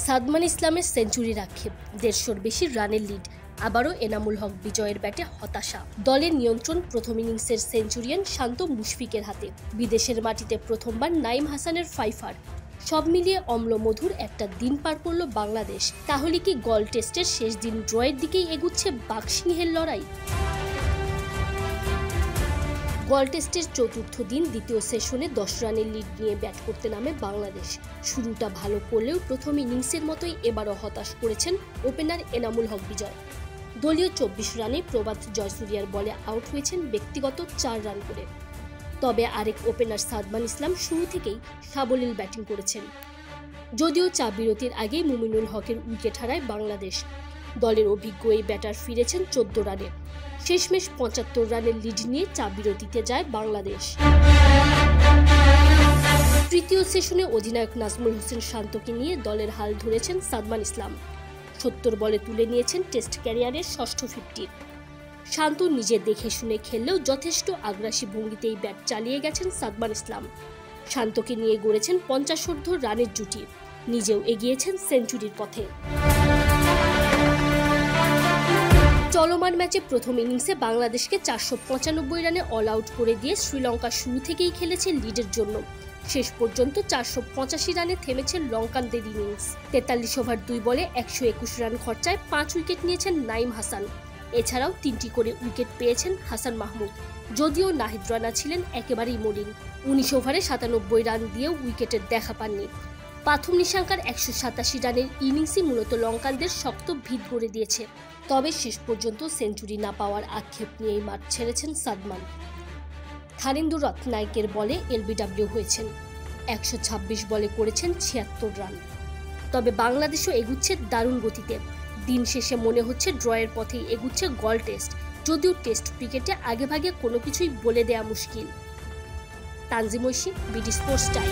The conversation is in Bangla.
সাদমান ইসলামের সেঞ্চুরির আক্ষেপ, ১৫০'র বেশি রানের লিড। আবারও এনামুল হক বিজয়ের ব্যাটে হতাশা। দলের নিয়ন্ত্রণ প্রথম ইনিংসের সেঞ্চুরিয়ান শান্ত মুশফিকের হাতে। বিদেশের মাটিতে প্রথমবার নাইম হাসানের ফাইফার। সব মিলিয়ে অম্লমধুর একটা দিন পার করল বাংলাদেশ। তাহলে কি গল টেস্টের শেষ দিন ড্রয়ের দিকেই এগুচ্ছে বাঘসিংহের লড়াই? গল টেস্টের চতুর্থ দিন দ্বিতীয় সেশনে ১০ রানের লিড নিয়ে ব্যাট করতে নামে বাংলাদেশ। শুরুটা ভালো করলেও প্রথম ইনিংসের মতোই এবারও হতাশ করেছেন ওপেনার এনামুল হক বিজয়। দলীয় ২৪ রানে প্রভাত জয়সূরিয়ার বলে আউট হয়েছেন ব্যক্তিগত ৪ রান করে। তবে আরেক ওপেনার সাদমান ইসলাম শুরু থেকেই সাবলীল ব্যাটিং করেছেন। যদিও চা বিরতির আগেই মুমিনুল হকের উইকেট হারায় বাংলাদেশ। দলের অভিজ্ঞ এই ব্যাটার ফিরেছেন ১৪ রানে। শেষমেশ ৭৫ রানের লিড নিয়ে চা বিরতিতে যায় বাংলাদেশ। তৃতীয় সেশনে অধিনায়ক নাজমুল হোসেন শান্তকে নিয়ে দলের হাল ধরেছেন সাদমান ইসলাম। ৭০ বলে তুলে নিয়েছেন টেস্ট ক্যারিয়ারের ষষ্ঠ 50। শান্ত নিজে দেখে শুনে খেললেও যথেষ্ট আগ্রাসী ভঙ্গিতেই ব্যাট চালিয়ে গেছেন সাদমান ইসলাম। শান্তকে নিয়ে গড়েছেন ৫০ রানের জুটি, নিজেও এগিয়েছেন সেঞ্চুরির পথে। চলমান ম্যাচে প্রথম ইনিংসে বাংলাদেশকে ৪৯৫ রানে অল আউট করে দিয়ে শ্রীলঙ্কা শুরু থেকেই খেলেছে লিডের জন্য। শেষ পর্যন্ত ৪৮৫ রানে থেমেছে লঙ্কানদের ইনিংস। ৪৩ ওভার ২ বলে ১২১ রান খরচায় ৫ উইকেট নিয়েছেন নাইম হাসান। এছাড়াও ৩টি করে উইকেট পেয়েছেন হাসান মাহমুদ। যদিও নাহিদ রানা ছিলেন একেবারেই মলিন। ১৯ ওভারে ৯৭ রান দিয়েও উইকেটের দেখা পাননি। পাথুম নিশাঙ্কার ১৮৭ রানের ইনিংসই মূলত লঙ্কানদের শক্ত ভিত গড়ে দিয়েছে। তবে শেষ পর্যন্ত সেঞ্চুরি না পাওয়ার আক্ষেপ নিয়েই মাঠ ছেড়েছেন সাদমান। থানিন্দু রত্নায়কের বলে এলবিডব্লিউ হয়েছেন। ১২৬ বলে করেছেন ৭৬ রান। তবে বাংলাদেশও এগুচ্ছে দারুণ গতিতে। দিন শেষে মনে হচ্ছে ড্রয়ের পথেই এগুচ্ছে গল টেস্ট। যদিও টেস্ট ক্রিকেটে আগেভাগে কোনো কিছুই বলে দেয়া মুশকিল। Tanzim Oishi, BD sports time.